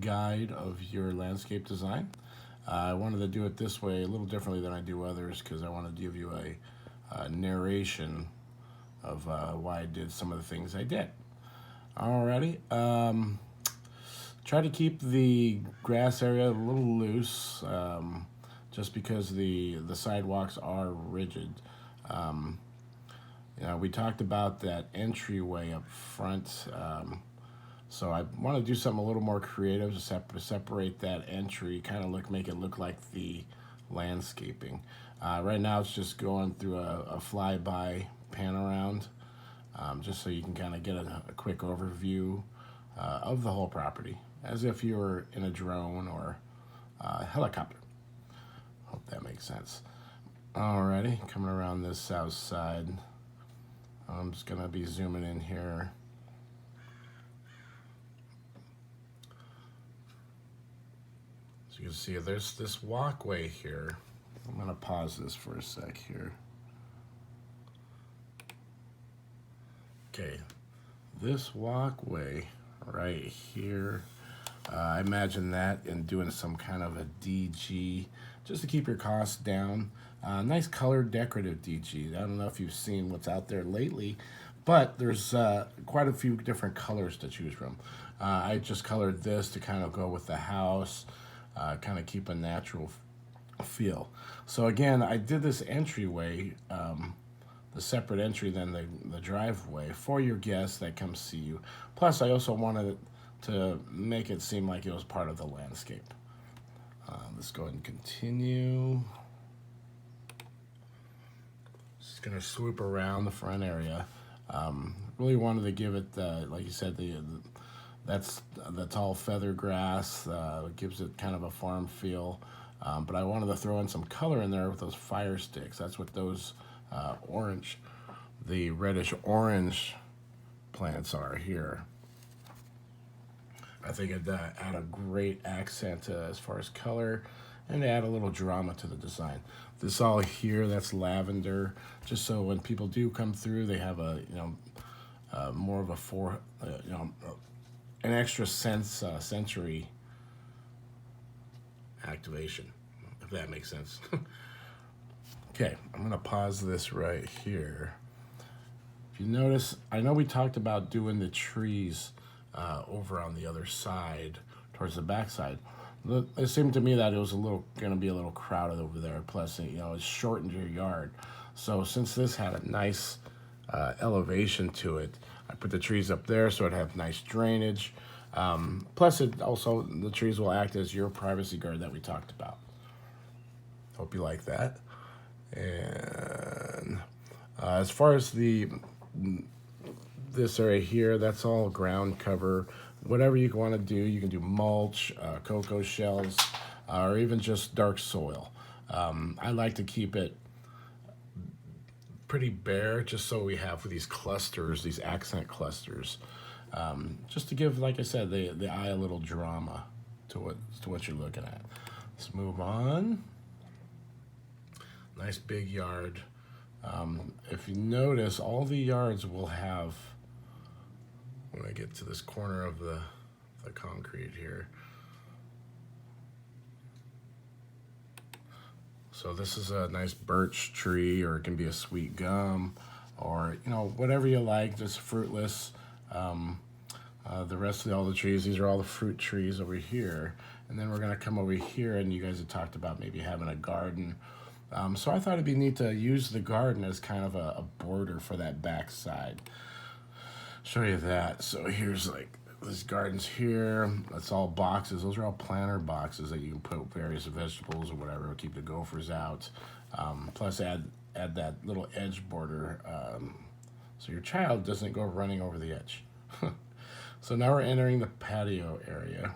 guide of your landscape design. I wanted to do it this way a little differently than I do others because I want to give you a narration of why I did some of the things I did. Alrighty. Try to keep the grass area a little loose, just because the sidewalks are rigid. Um, we talked about that entryway up front. So I want to do something a little more creative to separate that entry, kind of make it look like the landscaping. Right now it's just going through a flyby pan around, just so you can kind of get a quick overview of the whole property, as if you were in a drone or a helicopter. Hope that makes sense. Alrighty, coming around this south side. I'm just gonna be zooming in here. So you can see there's this walkway here. I'm gonna pause this for a sec here. Okay, this walkway right here, I imagine that and doing some kind of a DG just to keep your costs down. Nice colored decorative DG. I don't know if you've seen what's out there lately, but there's quite a few different colors to choose from. I just colored this to kind of go with the house, kind of keep a natural feel. So again, I did this entryway, the separate entry than the driveway for your guests that come see you. Plus, I also wanted to make it seem like it was part of the landscape. Let's go ahead and continue. Just gonna swoop around the front area. Really wanted to give it, like you said, that's the tall feather grass. It gives it kind of a farm feel. But I wanted to throw in some color in there with those fire sticks. That's what those orange, the reddish orange plants are here. I think it'd add a great accent as far as color and add a little drama to the design. This all here, that's lavender, just so when people do come through, they have a, more of a an extra sensory activation, if that makes sense. Okay, I'm gonna pause this right here. If you notice, I know we talked about doing the trees over on the other side, towards the back side. It seemed to me that it was gonna be a little crowded over there. Plus, it shortened your yard. So since this had a nice elevation to it, I put the trees up there so it'd have nice drainage. Plus, the trees will act as your privacy guard that we talked about. Hope you like that. And as far as this area here, that's all ground cover. Whatever you want to do, you can do mulch, cocoa shells, or even just dark soil. I like to keep it pretty bare, just so we have these clusters, these accent clusters, just to give, like I said, the eye a little drama to what you're looking at. Let's move on. Nice big yard. If you notice, all the yards will have, when I get to this corner of the concrete here. So this is a nice birch tree, or it can be a sweet gum, or whatever you like, just fruitless. The rest of all the trees, these are all the fruit trees over here. And then we're gonna come over here, and you guys had talked about maybe having a garden. So I thought it'd be neat to use the garden as kind of a border for that back side. Show you that. So here's this garden's here. That's all boxes. Those are all planter boxes that you can put various vegetables or whatever, keep the gophers out. Plus add that little edge border, so your child doesn't go running over the edge. So now we're entering the patio area.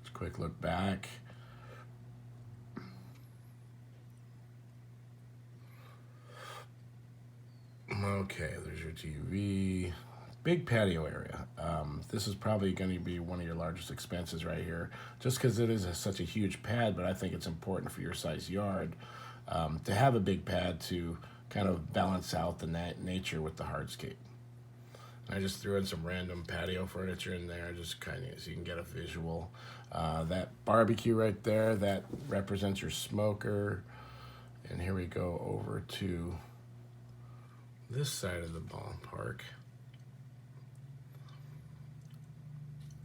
Let's quick look back. Okay, there's your TV. Big patio area. This is probably going to be one of your largest expenses right here, just because it is such a huge pad, but I think it's important for your size yard to have a big pad to kind of balance out the nature with the hardscape. I just threw in some random patio furniture in there, just kind of so you can get a visual. That barbecue right there, that represents your smoker. And here we go over to this side of the ballpark.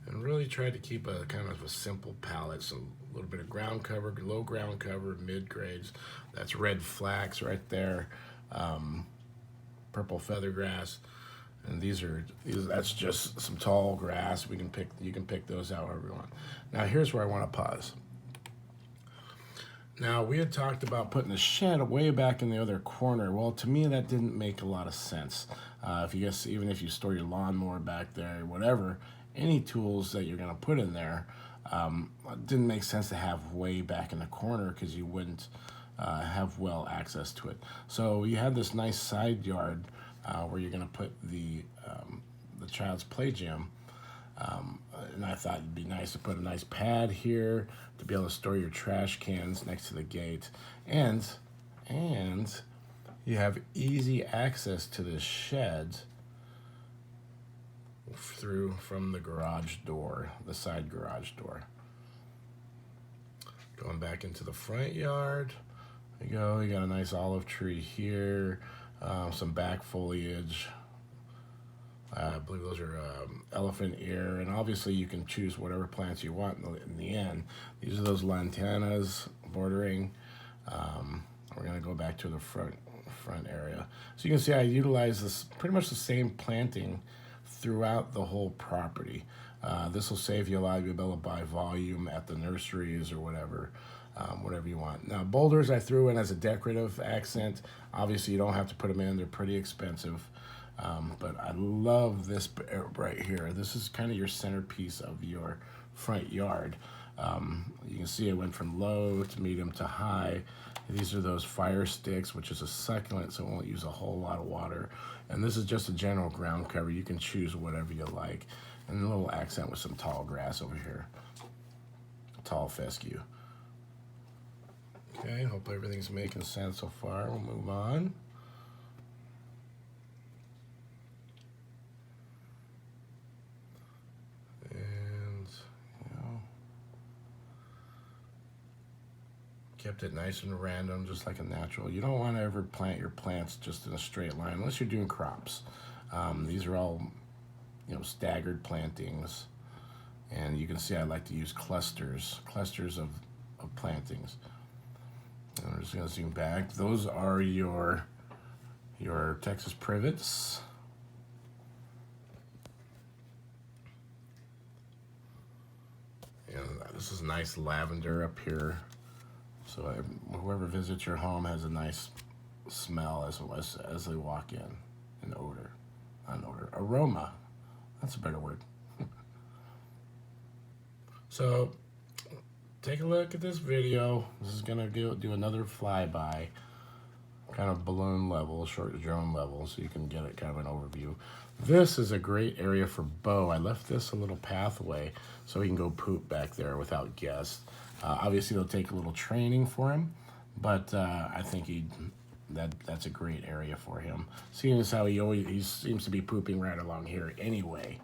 And really tried to keep a kind of a simple palette, so a little bit of ground cover, low ground cover, mid grades. That's red flax right there, purple feather grass, and that's just some tall grass. You can pick those out however you want. Now here's where I want to pause. Now we had talked about putting the shed way back in the other corner. Well, to me that didn't make a lot of sense. Even if you store your lawnmower back there, whatever. Any tools that you're going to put in there, it didn't make sense to have way back in the corner because you wouldn't have well access to it. So you have this nice side yard where you're going to put the child's play gym. And I thought it'd be nice to put a nice pad here to be able to store your trash cans next to the gate. And you have easy access to this shed from the garage door, the side garage door. Going back into the front yard, there you go. You got a nice olive tree here, some back foliage. I believe those are elephant ear, and obviously you can choose whatever plants you want in the end. These are those lantanas bordering. We're gonna go back to the front area. So you can see I utilize this pretty much the same planting throughout the whole property. This will save you a lot. You'll be able to buy volume at the nurseries or whatever you want. Now boulders I threw in as a decorative accent. Obviously you don't have to put them in. They're pretty expensive. But I love this right here. This is kind of your centerpiece of your front yard. You can see it went from low to medium to high. These are those fire sticks, which is a succulent, so it won't use a whole lot of water. And this is just a general ground cover. You can choose whatever you like. And a little accent with some tall grass over here. Tall fescue. Okay, hope everything's making sense so far. We'll move on. Kept it nice and random, just like a natural. You don't want to ever plant your plants just in a straight line unless you're doing crops. These are all, staggered plantings, and you can see I like to use clusters of plantings. And I'm just going to zoom back. Those are your Texas privets. And this is nice lavender up here. So whoever visits your home has a nice smell as they walk in, an odor, aroma. That's a better word. So take a look at this video. This is gonna do another flyby, kind of balloon level, short drone level, so you can get it kind of an overview. This is a great area for Bo. I left this a little pathway so he can go poop back there without guests. Obviously, it'll take a little training for him, but I think that's a great area for him. Seeing as how he seems to be pooping right along here anyway.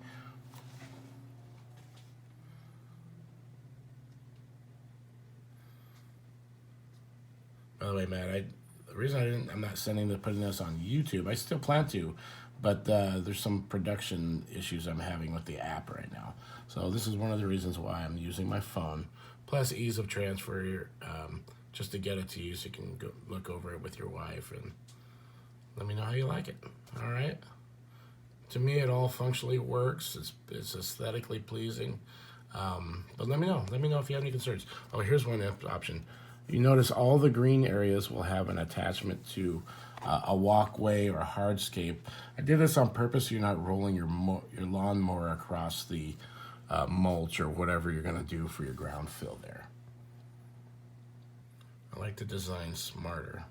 By the way, Matt, the reason I'm not putting this on YouTube, I still plan to, but there's some production issues I'm having with the app right now. So this is one of the reasons why I'm using my phone. Plus ease of transfer, just to get it to you so you can go look over it with your wife and let me know how you like it. All right. To me, it all functionally works. It's aesthetically pleasing. But let me know. Let me know if you have any concerns. Oh, here's one option. You notice all the green areas will have an attachment to a walkway or a hardscape. I did this on purpose so you're not rolling your lawnmower across the mulch or whatever you're going to do for your ground fill there. I like to design smarter.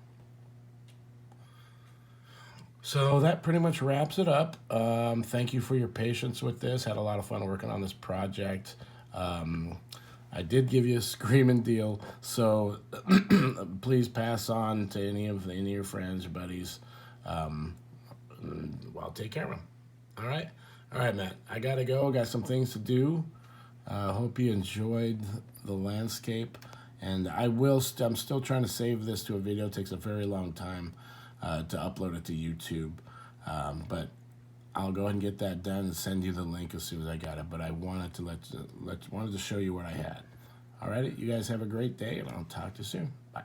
So that pretty much wraps it up. Thank you for your patience with this. Had a lot of fun working on this project. I did give you a screaming deal, so please pass on to any of your friends or buddies. Well, take care of them. All right? All right, Matt, I gotta go. Got some things to do. Hope you enjoyed the landscape, and I'm still trying to save this to a video. It takes a very long time to upload it to YouTube, but I'll go ahead and get that done and send you the link as soon as I got it. But I wanted to wanted to show you what I had. All right, you guys have a great day, and I'll talk to you soon. Bye.